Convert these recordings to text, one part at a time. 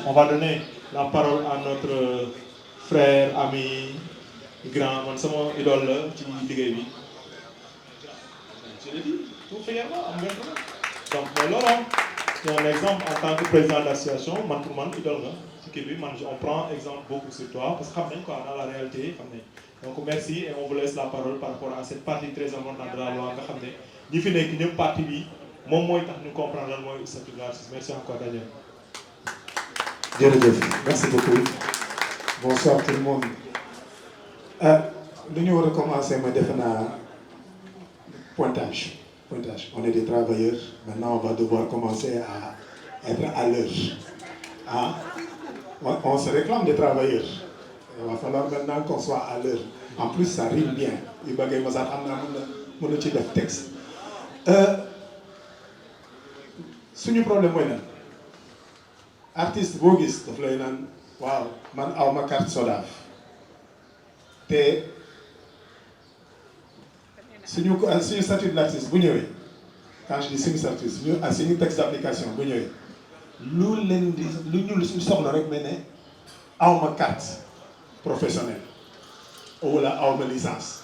On va donner la parole à notre frère, ami, grand, man sama idole la ci liggéey bi. Je l'ai dit, tout fièrement, am ngeen ko. Donc mais loolu c'est un exemple en tant que président d'association, man pour man idole nga ci kii bi, man on prend exemple beaucoup sur toi parce que xam nañ quoi dans la réalité xam nañ. Donc merci et on vous laisse la parole par rapport à cette partie très importante de la loi nga xam ne ñi fi nekk ñëpp partie bi moom mooy tax ñu comprendre lan mooy statut de l'artiste. Merci encore Daniel. Jërëjëf, merci beaucoup. Bonsoir tout le monde. Lu ñu war a commencer ma defe naa pointage. On est des travailleurs. Maintenant, on va devoir commencer à être à l'heure. Ah, on se réclame des travailleurs. Il va falloir maintenant qu'on soit à l'heure. En plus, ça rime bien. Il va y avoir un texte. Suñu problème mooy lan artiste boo gis daf lay naan waaw man aw ma carte SODAV te suñu statut de l'artiste bu ñëwee quand je dis suñu statut suñu texte d'application bu ñëwee lu leen di lu ñu suñu soxla rek mel ne aw ma carte professionnelle wala aw ma licence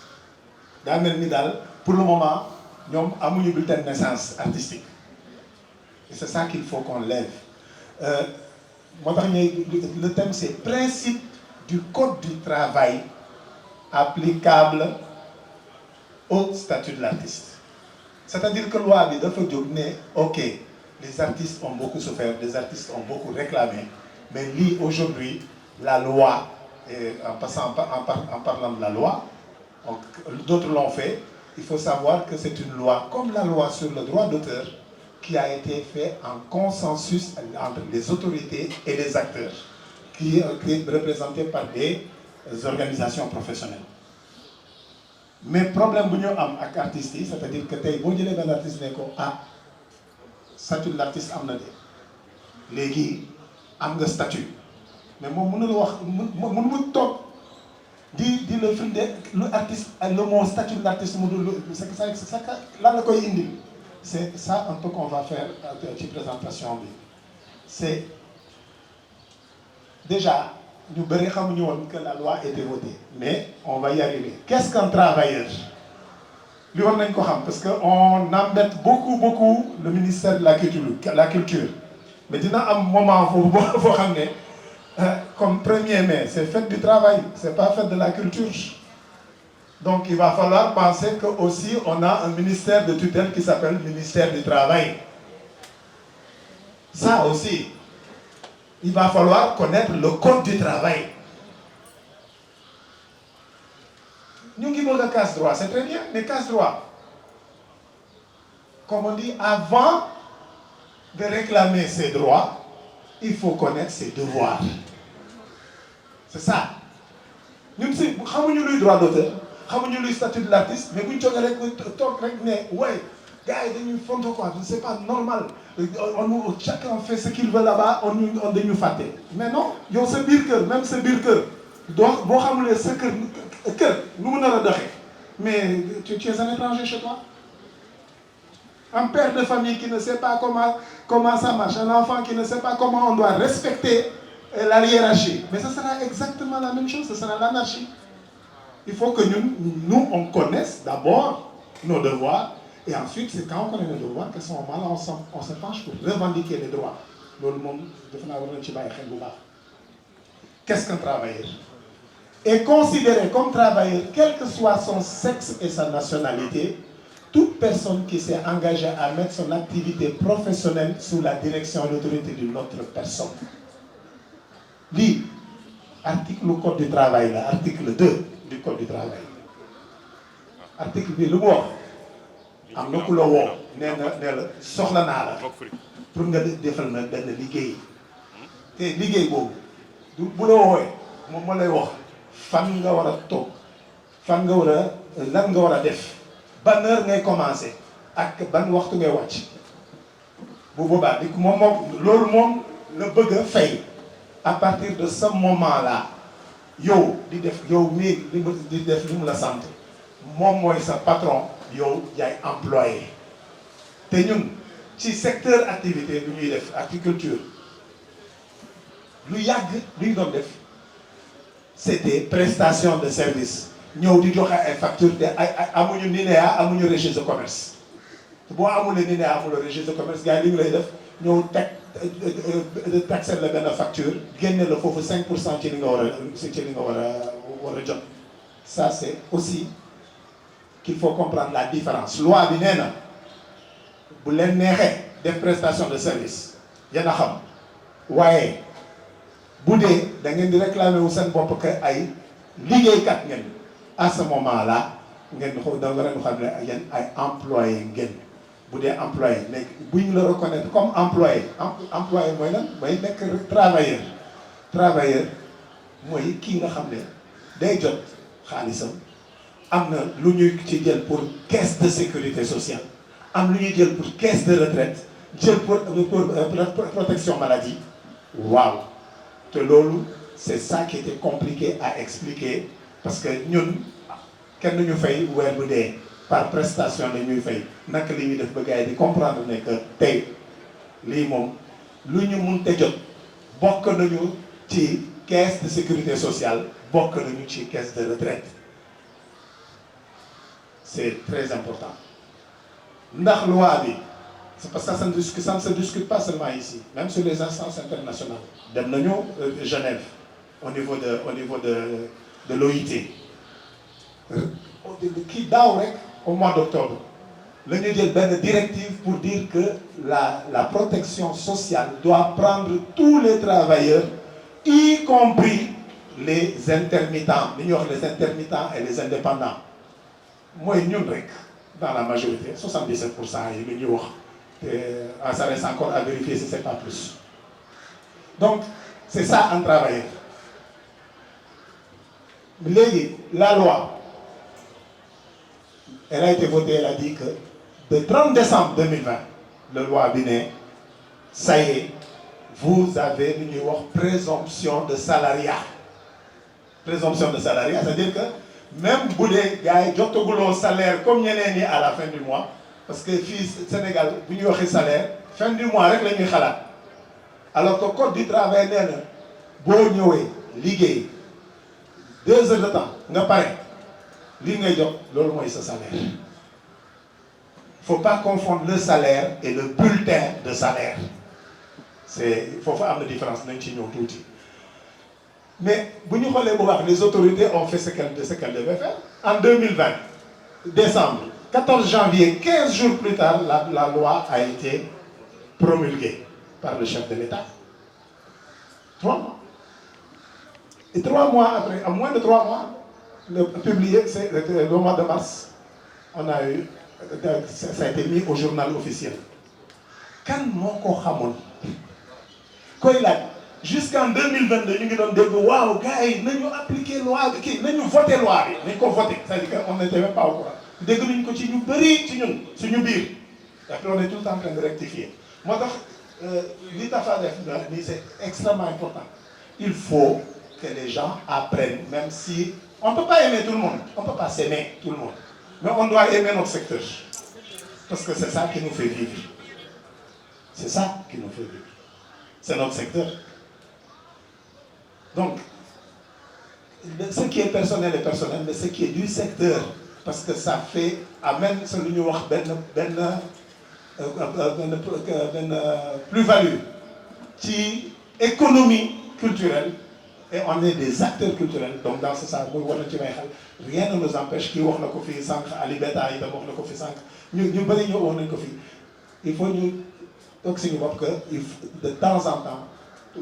daa mel ni daal pour le moment ñoom amuñu bulletin de naissance artistique et c'est ça qu'il faut qu'on lève. Le thème c'est principe du code du travail applicable au statut de l'artiste. C'est-à-dire que loi bi dafa jóg ne ok les artistes ont beaucoup souffert, les artistes ont beaucoup réclamé, mais lii aujourd'hui la loi en parlant de la loi, d'autres l'ont fait, il faut savoir que c'est une loi comme la loi sur le droit d'auteur qui a été fait en consensus entre les autorités et les acteurs, qui est représenté par des organisations professionnelles. Mais problème bu ñu am ak artistes yi, c'est-à-dire que tey boo jëlee benn artiste ne ko statut de l'artiste am na de léegi am nga statut mais moom mënul wax mënul toog di le firnde lu artiste le mot statut de l'artiste mu dul c'est ça lan la koy indi. C'est ça un peu qu'on va faire ci présentation bi c'est déjà ñu bëri xamuñu woon que la loi était votée mais on va y arriver. Qu'est-ce qu'un travailleur? Li war nañ ko xam parce que on embête beaucoup le ministère de la culture mais dina am moment foo xam ne comme 1er mai c'est fête du travail, c'est pas fête de la culture. Donc il va falloir penser que aussi on a un ministère de tutelle qui s'appelle ministère du travail. Ça aussi, il va falloir connaître le code du travail. Ñu ngi bëgg a casse droit, c'est très bien, mais casse droit. Comme on dit, avant de réclamer ses droits, il faut connaître ses devoirs. C'est ça. Ñun si xamuñu luy droit d'auteur. xamuñu luy statut de l'artiste mais bu ñu toogee rek toog rek ne ouais gars yi dañuy fonto quoi c'est pas normal chacun fait ce qu'il veut là-bas on dañu fàtte mais non yow sa biir kër même sa biir kër doo boo xamulee sa kër nu mu nar a doxee mais tu es un étranger chez toi. Un père de famille qui ne sait pas comment ça marche, un enfant qui ne sait pas comment on doit respecter la hiérarchie, mais ce sera exactement la même chose, ce sera l'anarchie. Il faut que nous on connaisse d'abord nos devoirs et ensuite c'est quand on connaît nos devoirs qu'à ce moment-là on se penche pour revendiquer les droits. Loolu moom defe naa war nañ ci bàyyi xel bu baax. Qu'est-ce qu'un travailleur? Est considéré comme travailleur quel que soit son sexe et sa nationalité, toute personne qui s'est engagée à mettre son activité professionnelle sous la direction et l'autorité d'une autre personne. Lii article du code du travail la article 2 du code du travail. Article bi lu mu wax am na ku la woo nee la soxla naa la pour nga defal na benn liggéey te liggéey boobu bu la woowee moom moo lay wax fan nga war a toog fan nga war a lan nga war a def ban heure ngay commencer ak ban waxtu ngay wàcc bu boobaa di moom loolu moom la bëgg a fay à partir de ce moment-là yow di def yow mii di def li mu la sant moom mooy sa patron yow yaay employé te ñun ci secteur activité bi ñuy def agriculture lu yàgg lu ñu doon def c'était prestation de service ñëw di joxe ay facture te ay amuñu NINEA amuñu registre de commerce boo amulee NINEA amuloo registre de commerce gars yi li ñu lay def ñëw teg taxer la benn facture génne la foofu 5% ci li nga war a jot. Ça c'est aussi qu'il faut comprendre la différence loi bi nee na bu leen neexee def prestation de service yéen a xam waaye bu dee da ngeen di réclamer wu seen bopp que ay liggéeykat ngeen à ce moment là ngeen da nga leen xam ne yéen ay employé ngeen bu dee employé léegi bu ñu la reconnaître comme employé employé mooy lan mooy nekk travailleur mooy kii nga xam ne day jot xaalisam am na lu ñuy ci jël pour caisse de sécurité sociale am lu ñuy jël pour caisse de retraite jël pour protection maladie waaw te loolu c'est ça qui était compliqué à expliquer parce que ñun kenn ñu fay weer bu dee par prestation la ñuy fay naka li ñuy def ba gars yi di comprendre ne que tey lii moom lu ñu munte jot bokk nañu ci caisse de sécurité sociale bokk nañu ci caisse de retraite c'est très important ndax loi bi c'est parce que ça ne se discute pas seulement ici même sur les instances internationales dem nañu Genève au niveau de l'OIT kii daaw rek au mois d'octobre la ñu jël benn directive pour dire que la protection sociale doit prendre tous les travailleurs y compris les intermittents li ñuy wax les intermittents et les indépendants mooy ñun rek dans la majorité 77% yi li ñuy wax te ça reste encore à vérifier si c'est pas plus donc c'est ça un travailleur léegi la loi elle a été votée elle a dit que le 30 décembre 2020 la loi bi ne ça y est vous avez lu ñuy wax présomption de salariat c'est-à-dire que même bu dee gars yi jotaguloo salaire comme ñeneen ñi à la fin du mois parce que fii Sénégal bu ñuy waxee salaire fin du mois rek la ñuy xalaat alors que code du travail nee na boo ñëwee liggéey 2 heures de temps nga pare lii ngay jot loolu mooy sa salaire. Faut pas confondre le salaire et le bulletin de salaire c'est foofu am na différence nañ ci ñëw tuuti. Mais bu ñu xoolee bu baax les autorités ont fait ce qu'elles devaient faire en 2020 décembre 14 janvier 15 jours plus tard la loi a été promulguée par le chef de l'État 3 mois et 3 mois après en moins de 3 mois le publié c'est le mois de mars on a eu ça a été mis au journal officiel kan moo ko xamoon koy laaj jusqu'en 2022 ñu ngi doon dégg waaw gars yi nañu appliquer loi bi kii nañu voter loi bi nañu ko voter c'est-à-dire que on n'était même pas au courant dégg nañu ko ci ñu bëri ci ñun suñu biir après on est tout le temps en train de rectifier moo tax li tafa def nii c'est extrêmement important il faut que les gens apprennent même si on peut pas aimer tout le monde on peut pas s'aimer tout le monde mais on doit aimer notre secteur parce que c'est ça qui nous fait vivre c'est ça qui nous fait vivre c'est notre secteur. Donc, ce qui est personnel est personnel, mais ce qui est du secteur, parce que ça amène ce lu ñuy wax benn plus-value ci économie culturelle et on est des acteurs culturels donc dans ce sens mooy war na ci may xel rien ne nous empêche kii wax na ko fii sànq Ali Beta itam wax na ko fi sànq ñu bëri ñëw wax nañ ko fii il faut ñu toog suñu bopp que de temps en temps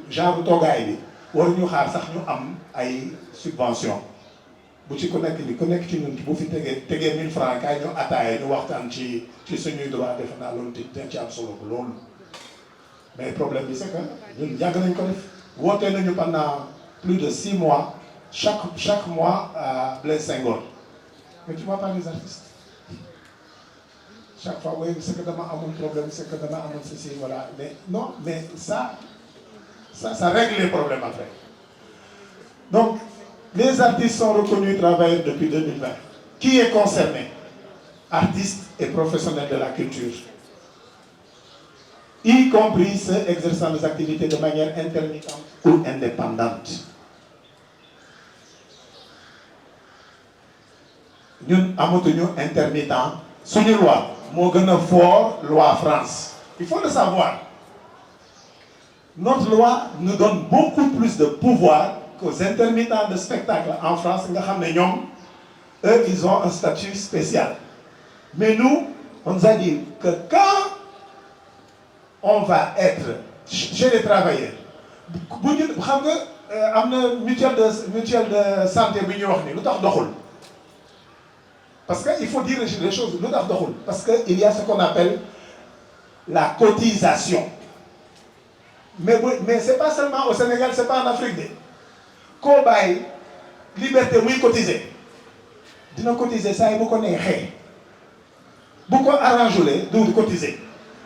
genre toogaay bi waruñu xaar sax ñu am ay subvention bu ci ku nekk ci ñun bu fi tegee 1000 francs kaay ñu ataaya ñu waxtaan ci suñuy droit defe naa loolu dina ci am solo bu loolu mais problème bi c'est que ñun yàgg nañ ko def woote nañu pendant plus de 6 mois chaque mois à Blaise Senghor mais tu vois pas les artistes chaque fois oui c'est que dama amoon problème c'est que dama amoon ceci voilà mais non mais ça règle les problèmes après donc les artistes sont reconnus travailleurs depuis 2020 qui est concerné artistes et professionnels de la culture y compris ceux exerçant des activités de manière intermittente ou indépendante. Ñun amatuñu intermittent suñu loi moo gën a fort loi France. Il faut le savoir. Notre loi nous donne beaucoup plus de pouvoir qu'aux intermittents de spectacle en France nga xam ne ñoom eux ils ont un statut spécial. Mais nous on nous a dit que quand on va être chez les travailleurs bu ñu xam nga am na mutuelle de santé bi ñuy wax ni lu tax doxul. Parce qu'il faut dire les choses lu tax doxul parce que il y a ce qu'on appelle la cotisation. Mais c'est pas seulement au Sénégal, c'est pas en Afrique de koo bàyyi liberté muy cotiser dina cotiser saa yi bu ko neexee bu ko arrangé du cotiser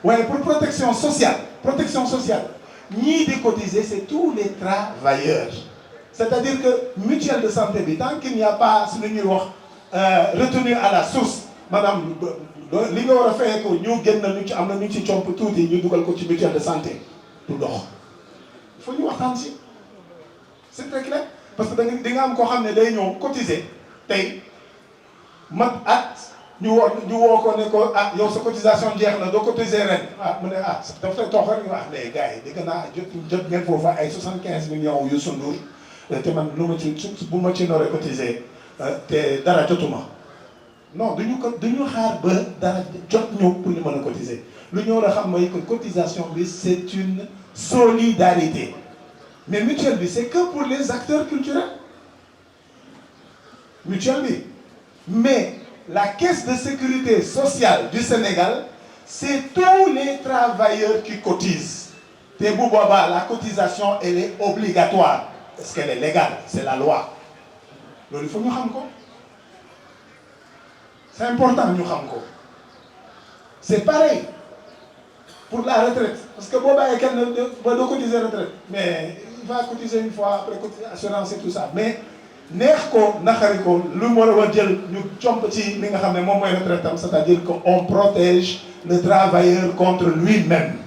waaye pour protection sociale ñii di cotiser c'est tous les travailleurs. C'est-à-dire que mutuelle de santé bi tant qu'il n'y a pas su lu ñuy wax retenue à la source maanaam li nga war a fayee ko ñu génn ñu ci am na ñu ci comp tuuti ñu dugal ko ci mutuelle de santé du dox. Il faut ñu waxtaan ci c'est très clair parce que di nga am koo xam ne day ñëw cotiser tey mat at ñu woo ko ne ko ah yow sa cotisation jeex na doo cotiser ren mu ne daf fay toog rek ñu wax les gars yi dégg naa jot ngeen foofu ay 75 millions yu sundur te man lu ma ci bu ma ci noree cotiser te dara jotuma non duñu xaar ba dara jot ñu pour ñu mën a cotiser lu ñu war a xam mooy que cotisation bi c'est une solidarité mais mutuelle bi c'est que pour les acteurs culturels mutuelle bi mais la caisse de sécurité sociale du Sénégal c'est tous les travailleurs qui cotisent te bu boobaa la cotisation elle est obligatoire parce qu'elle est légale c'est la loi loolu il faut ñu xam ko c'est important ñu xam ko c'est pareil pour la retraite parce que boo bàyyee kenn ba doo cotiser retraite mais il va cotiser une fois après cotiser assurance et tout ça mais neex ko naqari ko lu mu war a jël ñu comp ci li nga xam ne moom mooy retraite am c'est-à-dire que on protège le travailleur contre lui-même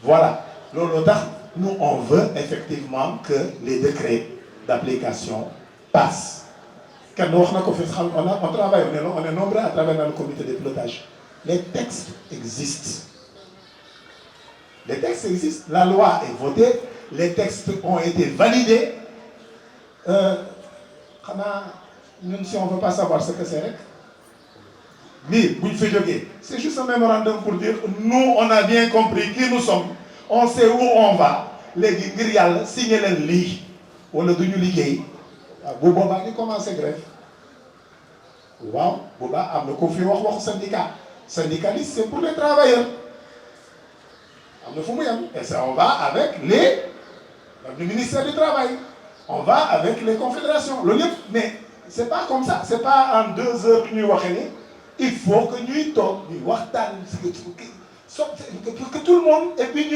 voilà loolu tax nous on veut effectivement que les décrets d'application passent kenn wax na ko fi xam on travaille on est nombreux à travers le comité de pilotage. Les textes existent. La loi est votée, les textes ont été validés. Même si on ne veut pas savoir ce que c'est rek. Mais c'est juste un mémorandum pour dire nous on a bien compris qui nous sommes, on sait où on va. Léegi ngir yàlla signé leen lii wala duñu liggéey bu boobaa ñu commencé grève waaw boobaa am na ko fi wax syndicat. Syndicaliste, c'est pour les travailleurs. Et ça, on va avec le ministère du Travail. On va avec les confédérations. Mais ce n'est pas comme ça. Ce n'est pas en 2 heures que nous allons. Il faut que nous tombons, que tout le monde, et puis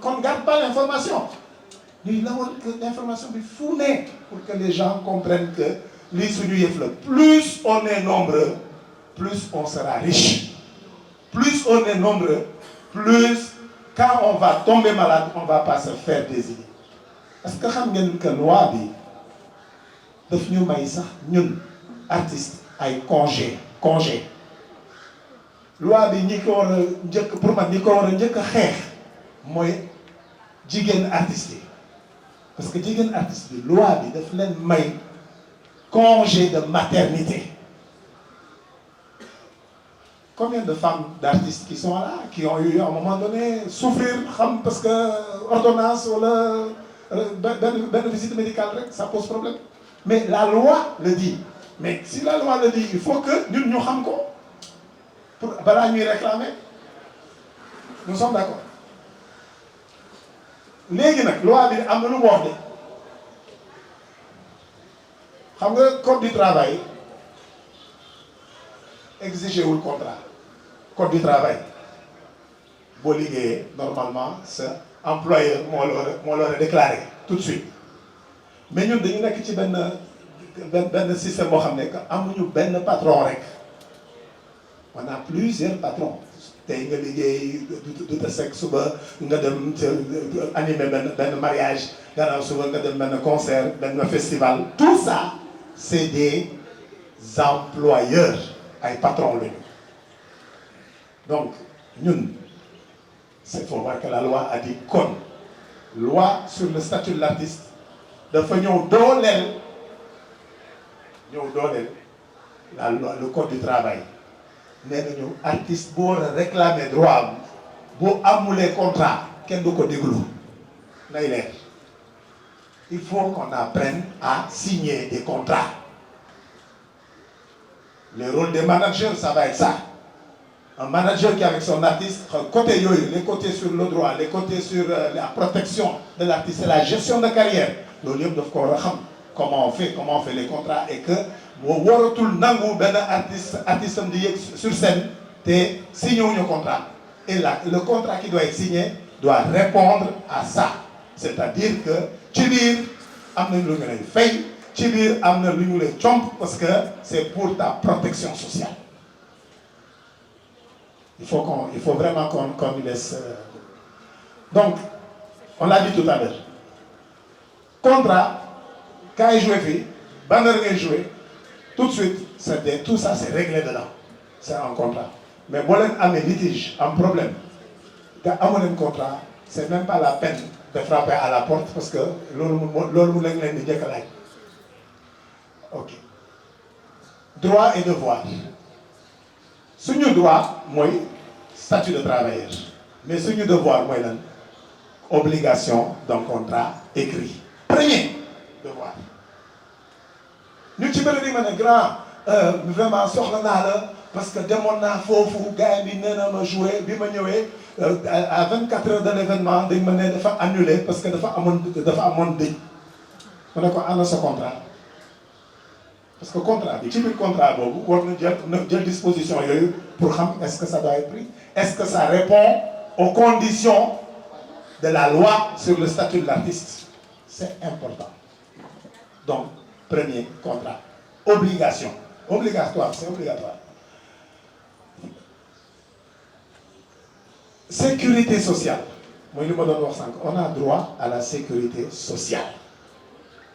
qu'on ne garde pas l'information. Nous avons que l'information est fournée pour que les gens comprennent que plus on est nombreux, plus on sera riche. Plus on est nombreux, plus quand on va tomber malade, on ne va pas se faire des idées. Est-ce que vous savez que la loi dit que nous, artistes, ay congé. Loi dit que pour moi, nous avons dit que moi, jigen artiste. Parce que jigen artiste, la loi dit que nous avons congé de maternité. Combien de femmes d'artistes qui sont là, qui ont eu à un moment donné souffrir parce que ordonnance ou la visite médicale, ça pose problème. Mais la loi le dit. Mais si la loi le dit, il faut que nous nous sachions pour nous réclamer. Nous sommes d'accord. Léegi nag loi bi am na lu mu wax de xam nga code du travail exigé wul contrat. Code du travail boo liggéeyee normalement sa employeur moo la déclaré tout de suite mais ñun dañu nekk ci benn système boo xam ne que amuñu benn patron rek on a plusieurs patrons tey nga liggéey du ta sec suba nga dem animer benn mariage gannaaw suba nga dem benn concert benn festival tout ça c'est des employeurs ay patrons lañu donc ñun c'est faut voir que la loi a dit kon loi sur le statut de l'artiste dafa ñëw dooleel le code du travail nee nañu artiste boo war a réclamer droit am boo amulee contrat kenn du ko déglu nay leer il faut qu'on apprenne à signer des contrats. Le rôle des managers, ça va être ça. Un manager qui est avec son artiste, côté yooyu, les côtés sur le droit, les côtés sur la protection de l'artiste, la gestion de carrière. Loolu yëpp daf ko war a xam comment on fait les contrats et que moo waratul nangu benn artiste am di yëg sur scène te signé wuñu contrat. Et là, le contrat qui doit être signé doit répondre à ça. C'est-à-dire que ci biir am na lu ñu lay fay. ci biir am na lu ñu lay comp parce que c'est pour ta protection sociale. Il faut vraiment qu'on y laisse. Donc, on l'a dit tout à l'heure. Contrat, quand il joue fii, ban heure ngay jouer, tout de suite, tout ça c'est réglé dedans. C'est un contrat. Mais boo leen amee litige, am problème, nga amoo leen contrat, c'est même pas la peine de frapper à la porte parce que loolu mu leen di njëkk a laaj. Ok. Droit et devoir. Suñu droit mooy statut de travailleur. Mais suñu devoir mooy lan? Obligation d'un contrat écrit. Premier devoir. ñu ci bëri di ma ne grand vraiment soxla naa la parce que demoon naa foofu gars bi nee na ma joué bi ma ñëwee à 24 heures de l'événement dañ ma ne dafa annulé parce que dafa amoon dëj. ma ne ko ana sa contrat. Parce que contrat bi ci biir contrat boobu war na jël disposition yooyu pour xam est-ce que ça doit être pris est-ce que ça répond aux conditions de la loi sur le statut de l'artiste. C'est important. Donc premier contrat obligation obligatoire, c'est obligatoire. Sécurité sociale mooy li ma doon wax sànq on a droit à la sécurité sociale.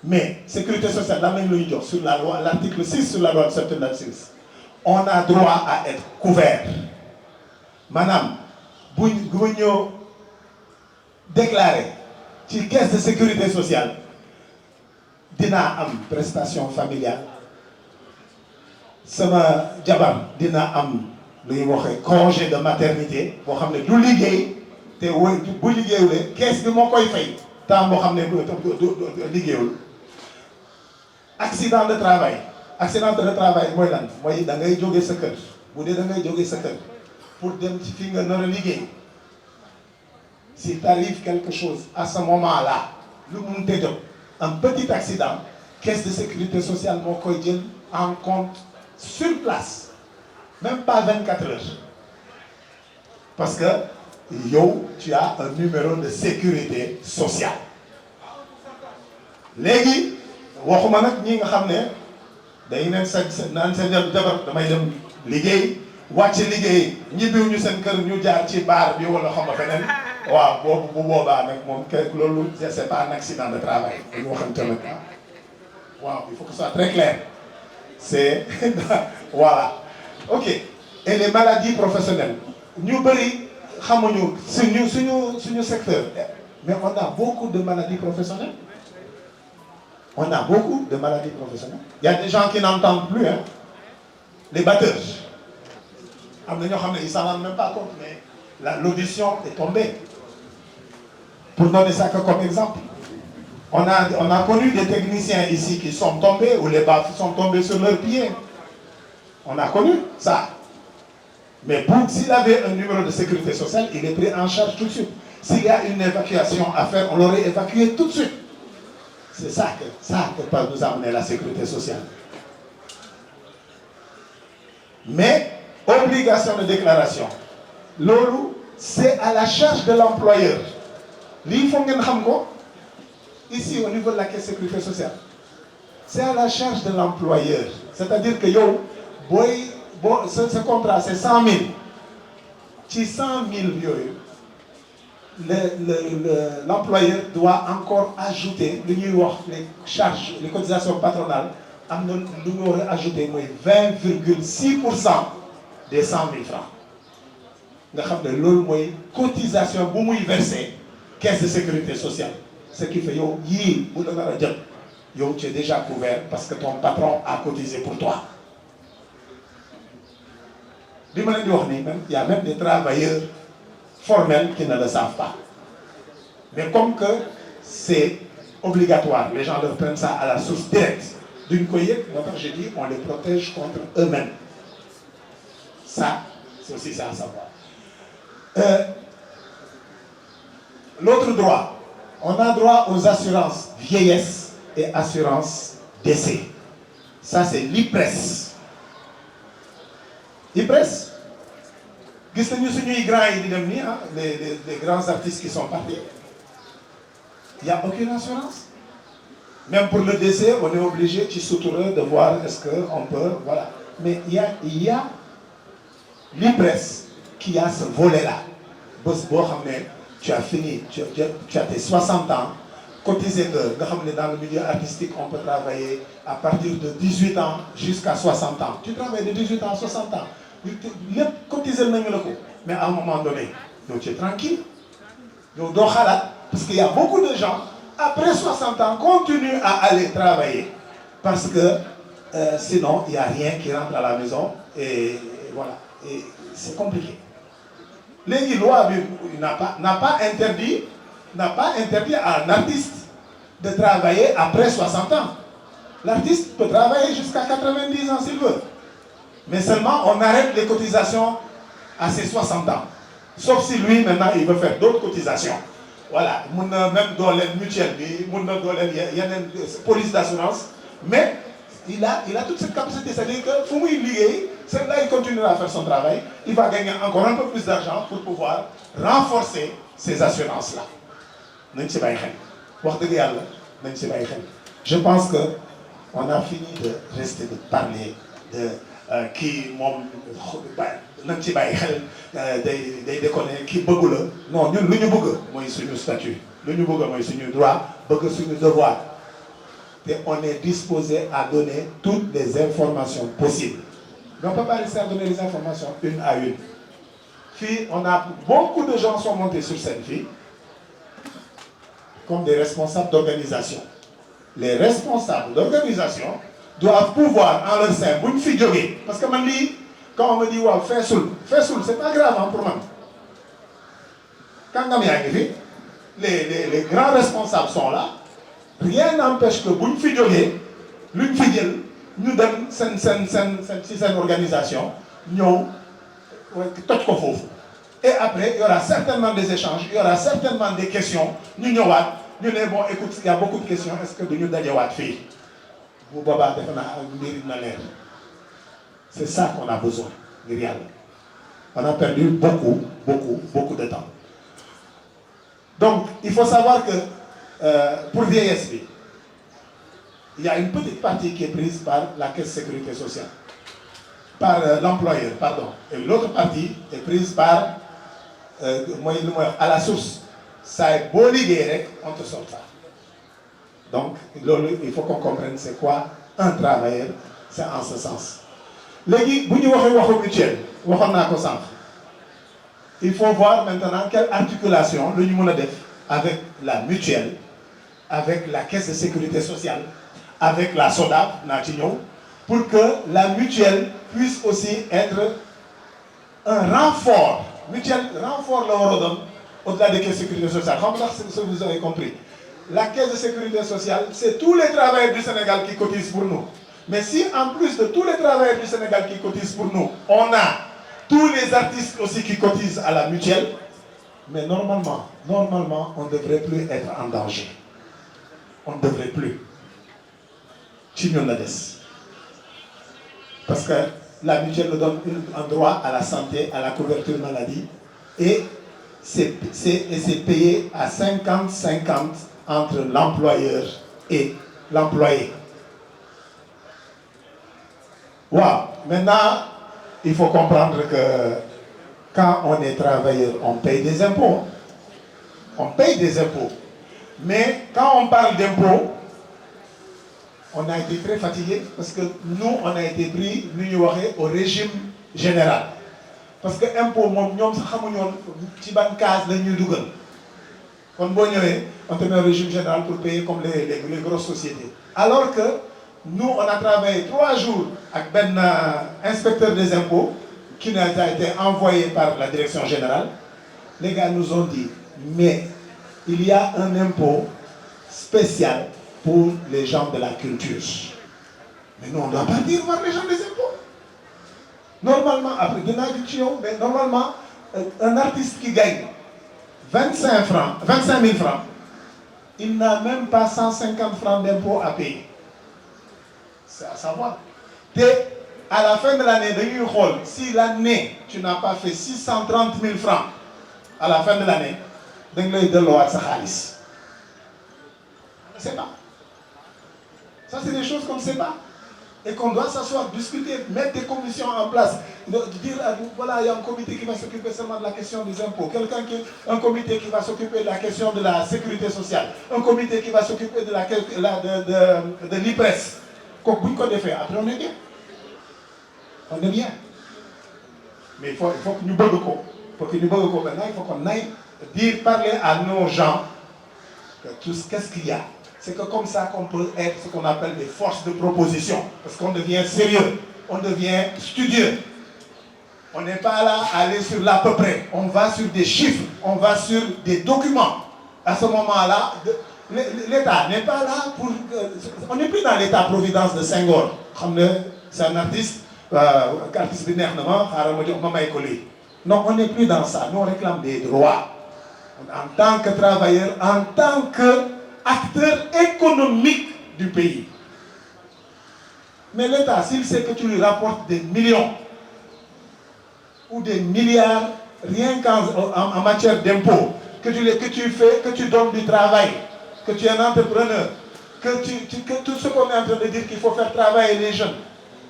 Mais sécurité sociale lan lañ lay jox sur la loi l'article 6 sur la loi de 1976 on a droit à être couvert maanaam bu ñëw déclarer ci caisse de sécurité sociale dinaa am prestation familiale sama jabar dina am lu ñuy waxee congé de maternité boo xam ne du liggéey te bu liggéeyulee caisse bi moo koy fay temps boo xam ne du liggéeyul. Accident de travail mooy lan mooy da ngay jóge sa kër bu dee da ngay jóge sa kër pour dem ci fi nga nar a liggéey s'il t'arrive quelque chose à ce moment-là lu mun te jot un petit accident caisse de sécurité sociale moo koy jël en compte sur place même pas 24 heures parce que yow tu as un numéro de sécurité sociale léegi waxuma nag ñi nga xam ne day neen naan seen jabar damay dem liggéey wàcc liggéey ñibbiwuñu seen kër ñu jaar ci baar bi wala xam nga feneen waaw boobu bu boobaa nag moom loolu c'est pas un accident de travail dañu waxante nag waaw il faut que ce soit très clair c'est voilà ok et les maladies professionnelles ñu bëri xamuñu suñu secteur mais on a beaucoup de maladies professionnelles. On a beaucoup de maladies professionnelles. Il y a des gens qui n'entendent plus, hein. Les batteurs. Ils ne s'en rendent même pas compte, mais l'audition est tombée. Pour donner ça comme exemple, on a connu des techniciens ici qui sont tombés, ou les baffes sont tombés sur leurs pieds. On a connu ça. Mais s'il avait un numéro de sécurité sociale, il est pris en charge tout de suite. S'il y a une évacuation à faire, on l'aurait évacué tout de suite. C'est ça que peut nous amener la sécurité sociale. Mais, obligation de déclaration. Loolu, c'est à la charge de l'employeur. Lii faut ngeen xam ko, ici au niveau de la caisse de sécurité sociale, c'est à la charge de l'employeur. C'est-à-dire que yow, ce contrat c'est 100 000. ci 100 000 yooyu l'employeur doit encore ajouter li ñuy wax les charges les cotisations patronales am na lu ñu war a ajouter mooy 20,6% des 100 000 francs nga xam ne loolu mooy cotisation bu muy verser caisse de sécurité sociale ce qui fait yow yii bu la nar a jël yow tu es déjà couvert parce que ton patron a cotisé pour toi. li ma leen di wax nii même il y a même des travailleurs formels qui ne le savent pas mais comme que c'est obligatoire les gens leur prennent ça à la source directe duñ ko yëg moo tax je dis on les protège contre eux-mêmes ça c'est aussi ça à savoir. L'autre droit, on a droit aux assurances vieillesse et assurance décès. Ça c'est l'IPRES. IPRES, gis nañu suñuy grands yi di dem nii ah les grands artistes qui sont partis. Il y a aucune assurance. Même pour le décès, on est obligé ci sutura de voir est-ce que on peut voilà. Mais il y a l'IPRES qui a ce volet-là. Bés boo xam ne tu as fini, tu as tes 60 ans, cotisé de, dans le milieu artistique, on peut travailler à partir de 18 ans jusqu'à 60 ans. Tu travailles de 18 ans à 60 ans. Cotiser le même coup. Mais à un moment donné, donc tu es tranquille. Donc, parce qu'il y a beaucoup de gens, après 60 ans, continuent à aller travailler. Parce que sinon, il n'y a rien qui rentre à la maison. Et voilà. Et c'est compliqué. Les lois n'a pas interdit à un artiste de travailler après 60 ans. L'artiste peut travailler jusqu'à 90 ans s'il veut. Mais seulement on arrête les cotisations à ses 60 ans. Sauf si lui maintenant il veut faire d'autres cotisations. Voilà, même dans les mutuelles, dans les police d'assurance, mais il a toute cette capacité, c'est-à-dire que celui-là il continuera à faire son travail, il va gagner encore un peu plus d'argent pour pouvoir renforcer ces assurances-là. Je pense que on a fini de rester de parler de qui day déconner qui bëggu la non ñun lu ñu bëgg mooy suñu statut lu ñu bëgg mooy suñu droit bëgg suñu devoir et on est disposé à donner toutes les informations possibles. Mais on ne peut pas rester à donner les informations une à une. Beaucoup de gens sont montés sur cette fille comme des responsables d'organisation. Les responsables d'organisation doivent pouvoir en leur sein, parce que quand on me dit wow, fais soul, c'est pas grave hein, pour moi. Quand les grands responsables sont là, rien n'empêche que buñ fi jógee luñ fi jël ñu dem seen organisation ñëw toj ko foofu et après il y aura certainement des échanges il y aura certainement des questions ñu ñëwaat ñu ne bon écoute il y a beaucoup de questions est-ce que duñu dajewaat fii bu boobaa defe naa mbir na leer c'est ça qu'on a besoin ngir yàlla on a perdu beaucoup de temps donc il faut savoir que pour vieillesse bi il y a une petite partie qui est prise par la caisse de sécurité sociale par l'employeur pardon et l'autre partie est prise par à la source ça est beau liggéey rek on te sort ça donc loolu il faut qu'on comprenne c'est quoi un travailleur c'est en ce sens léegi bu ñu waxu mutuelle waxoon naa ko sànq il faut voir maintenant quelle articulation lu ñu mën a def avec la mutuelle avec la caisse de sécurité sociale, avec la SODAV, pour que la mutuelle puisse aussi être un renfort. Mutuelle, renfort le au-delà des caisses de sécurité sociale. Comme ça, vous avez compris. La caisse de sécurité sociale, c'est tous les travailleurs du Sénégal qui cotisent pour nous. Mais si en plus de tous les travailleurs du Sénégal qui cotisent pour nous, on a tous les artistes aussi qui cotisent à la mutuelle, mais normalement, on ne devrait plus être en danger. On ne devrait plus. Parce que la mutuelle nous donne un droit à la santé, à la couverture maladie, et c'est payé à 50-50 entre l'employeur et l'employé. Wow. Maintenant, il faut comprendre que quand on est travailleur, on paye des impôts. On paye des impôts. Mais quand on parle d'impôts, on a été très fatigué parce que nous, on a été pris, au régime général. Parce que l'impôt, nous savons que case on te met au régime général pour payer comme les grosses sociétés. Alors que nous, on a travaillé 3 jours avec un inspecteur des impôts qui nous a été envoyé par la direction générale. Les gars nous ont dit, mais il y a un impôt spécial pour les gens de la culture. Mais nous, on ne doit pas dire voir les gens des impôts. Normalement, après, mais normalement, un artiste qui gagne 25 000 francs, il n'a même pas 150 francs d'impôts à payer. C'est à savoir. Et à la fin de l'année, si l'année, tu n'as pas fait 630 000 francs, à la fin de l'année, tu de l'eau sa khalis. On ne sait pas. Ça, c'est des choses qu'on ne sait pas. Et qu'on doit s'asseoir, discuter, mettre des commissions en place. Dire, voilà, il y a un comité qui va s'occuper seulement de la question des impôts. Un comité qui va s'occuper de la question de la sécurité sociale. Un comité qui va s'occuper de l'IPRES. Après, on est bien. On est bien. Mais il faut que nous bougeons. Pour que nous bougeons maintenant, il faut qu'on aille dire, parler à nos gens qu'est-ce qu'il y a. C'est que comme ça qu'on peut être ce qu'on appelle des forces de proposition. Parce qu'on devient sérieux, on devient studieux. On n'est pas là à aller sur l'à peu près. On va sur des chiffres, on va sur des documents. À ce moment-là, l'État n'est pas là pour... on n'est plus dans l'État-providence de Senghor. C'est un artiste, artiste non, on n'est plus dans ça. Nous, on réclame des droits. En tant que travailleur, en tant que acteur économique du pays. Mais l'État, s'il sait que tu lui rapportes des millions ou des milliards, rien qu'en matière d'impôts, que tu donnes du travail, que tu es un entrepreneur, que tout ce qu'on est en train de dire qu'il faut faire travailler les jeunes.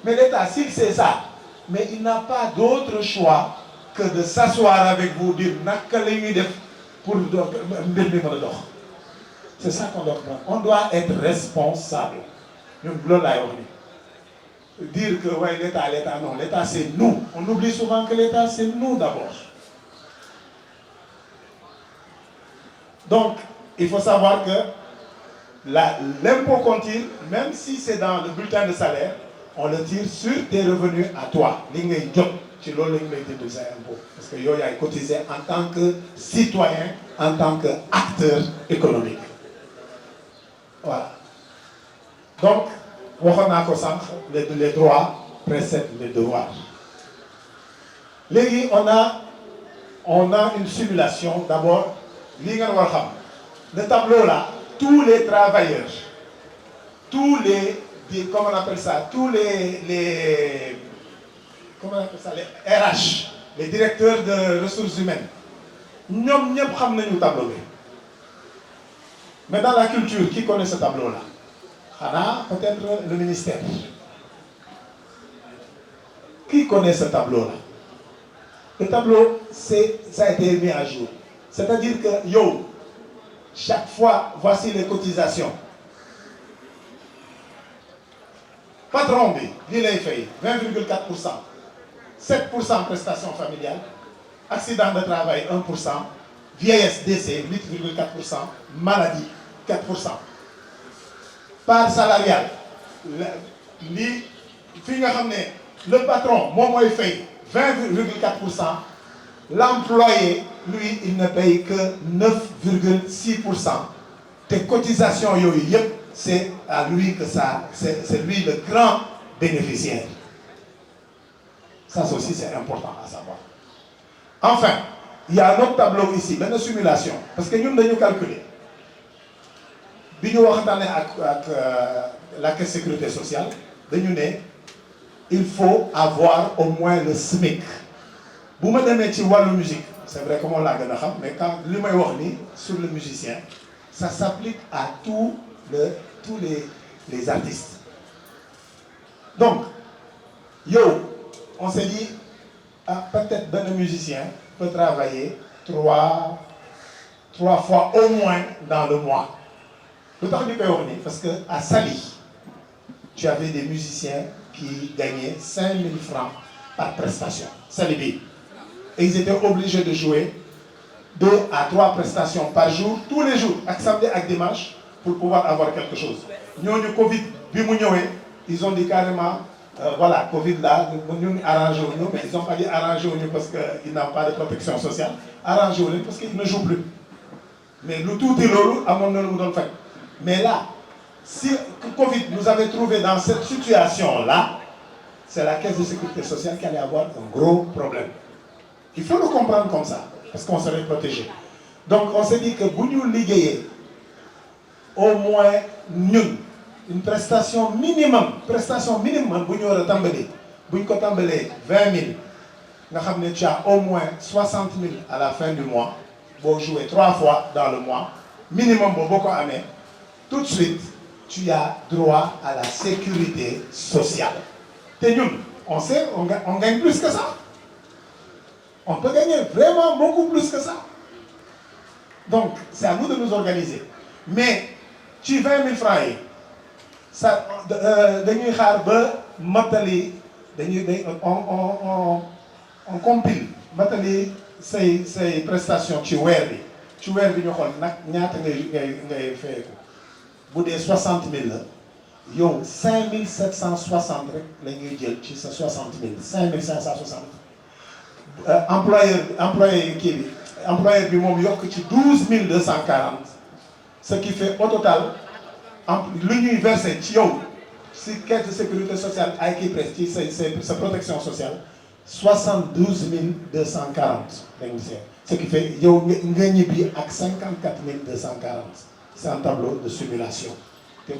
Mais l'État, s'il sait ça, mais il n'a pas d'autre choix que de s'asseoir avec vous, dire pour c'est ça qu'on doit prendre. On doit être responsable. Dire que ouais, l'État, non, l'État c'est nous. On oublie souvent que l'État c'est nous d'abord. Donc, il faut savoir que l'impôt qu'on tire, même si c'est dans le bulletin de salaire, on le tire sur tes revenus à toi. Parce que yo y a cotisé en tant que citoyen, en tant qu'acteur économique. Voilà. Donc, les droits précèdent les devoirs. Légui, on a une simulation. D'abord, le tableau là, tous les travailleurs, comment on appelle ça, comment on appelle ça, les RH, les directeurs de ressources humaines, nous savons le tableau. Mais dans la culture, qui connaît ce tableau-là? Peut-être le ministère. Qui connaît ce tableau-là? Le tableau, ça a été mis à jour. C'est-à-dire que, chaque fois, voici les cotisations. Patron, il a fait 20,4%, 7% prestations familiales, accident de travail 1%, vieillesse décès 8,4%, maladie 4%. Part salariale, le patron, moi il fait 20,4%, l'employé, lui, il ne paye que 9,6%. Tes cotisations, c'est à lui que ça, c'est lui le grand bénéficiaire. Ça aussi, c'est important à savoir. Enfin, il y a un autre tableau ici, une simulation. Parce que nous devons calculer. Avec la caisse de sécurité sociale, il faut avoir au moins le SMIC. Si je suis la musique, c'est vrai comment on l'a dit, mais quand je dis sur le musicien, ça s'applique à tous les artistes. Donc, on s'est dit, peut-être un musicien peut travailler trois fois au moins dans le mois. Le temps du pays, parce qu'à Sali, tu avais des musiciens qui gagnaient 5 000 francs par prestation. Salibi. Et ils étaient obligés de jouer 2 à 3 prestations par jour, tous les jours, avec samedi et dimanche, pour pouvoir avoir quelque chose. Nous, le Covid, ils ont dit carrément, voilà, Covid là, nous arrangeons nous, mais ils n'ont pas dit arranger nous parce qu'ils n'ont pas de protection sociale, arranger nous parce qu'ils ne jouent plus. Mais le tout est l'eau, à mon nom, nous fait. Mais là, si le Covid nous avait trouvé dans cette situation-là, c'est la caisse de sécurité sociale qui allait avoir un gros problème. Il faut le comprendre comme ça, parce qu'on serait protégé. Donc on s'est dit que vous nous liguez au moins nous, une prestation minimum, vous nous retambelez, vous nous retambelez 20 000, tu as au moins 60 000 à la fin du mois, vous jouez 3 fois dans le mois, minimum beaucoup année, tout de suite, tu as droit à la sécurité sociale. Et nous, on sait, on gagne plus que ça. On peut gagner vraiment beaucoup plus que ça. Donc, c'est à nous de nous organiser. Mais, tu 20 000 francs, ça, on compile ces prestations, tu weer bi ñu xool nag ñaata ngay fay ko bu dee 60 000 la yow 5 760 rek la ñuy jël ci sa 60 000 5 560 employeur bi moom yokk ci 12 240 ce qui fait au total lu ñuy versé ci yow si caisse de sécurité sociale ay kii presque ci sa protection sociale 72 240 techniciens. Ce qui fait que vous avez 54 240. C'est un tableau de simulation. Tu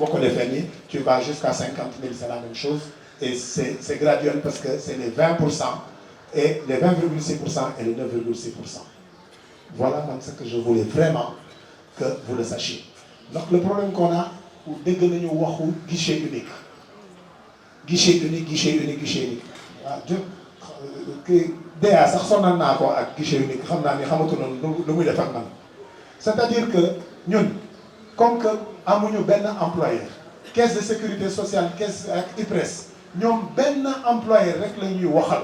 vas jusqu'à 50 000, c'est la même chose. Et c'est graduel parce que c'est les 20% et les 20,6% et les 9,6%. Voilà ce que je voulais vraiment que vous le sachiez. Donc le problème qu'on a, c'est guichet unique. Guichet unique. DA sax sonal naa ko ak guichet unique xam naa ni xamatu noonu lu muy def ak man c'est-à-dire que ñun comme que amuñu benn employeur caisse de sécurité sociale caisse ak IPRES ñoom benn employeur rek la ñuy waxal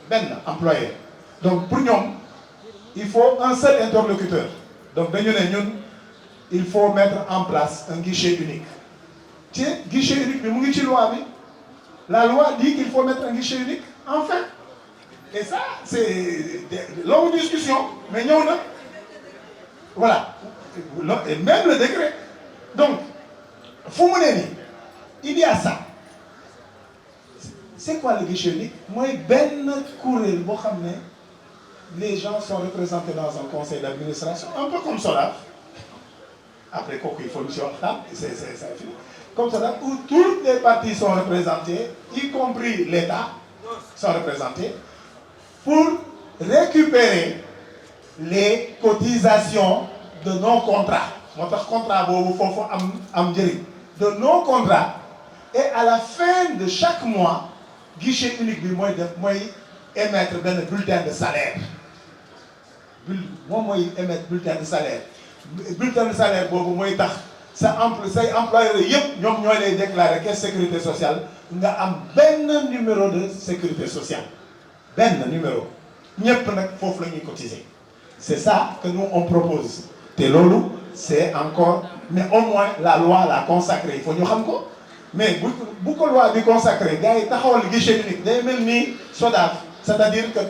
benn employeur donc pour ñoom il faut un seul interlocuteur donc dañu ne ñun il faut mettre en place un guichet unique ci guichet unique bi mu ngi ci loi bi la loi dit qu'il faut mettre un guichet unique enfin. Et ça, c'est de longues discussions. Mais nous, voilà. Et même le décret. Donc, il y a ça. C'est quoi le guichet unique? Moi, les gens sont représentés dans un conseil d'administration, un peu comme Solaf. Après quoi, il faut le sur c'est fini. Comme Solaf, où toutes les parties sont représentées, y compris l'État, sont représentés. Pour récupérer les cotisations de nos contrats. Notre contrat, de nos contrats. Et à la fin de chaque mois, guichet unique, moi, émettre un bulletin de salaire. Moi, émettre bulletin de salaire. Bulletin de salaire, moi, ça employeur, nous les déclarer caisse sécurité sociale, nous avons un numéro de sécurité sociale. Ben numéro. C'est ça que nous on propose. C'est encore, mais au moins la loi l'a consacré. Il faut nous savoir. Mais beaucoup de lois sont consacrées. Il y a le guichet unique. C'est-à-dire que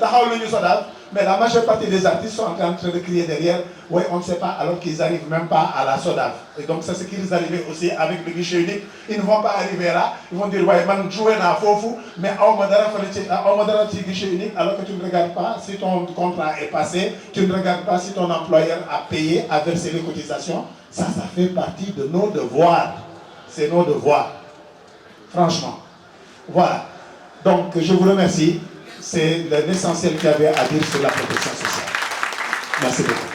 mais la majeure partie des artistes sont en train de crier derrière. Oui, on ne sait pas, alors qu'ils n'arrivent même pas à la SODAV. Et donc, c'est ce qui les arrive aussi avec le guichet unique. Ils ne vont pas arriver là. Ils vont dire, ouais, man, jouer dans Fofu, mais on m'a dit guichet unique, alors que tu ne regardes pas si ton contrat est passé, tu ne regardes pas si ton employeur a payé, a versé les cotisations. Ça fait partie de nos devoirs. C'est nos devoirs. Franchement. Voilà. Donc, je vous remercie. C'est l'essentiel qu'il y avait à dire sur la protection sociale. Merci beaucoup.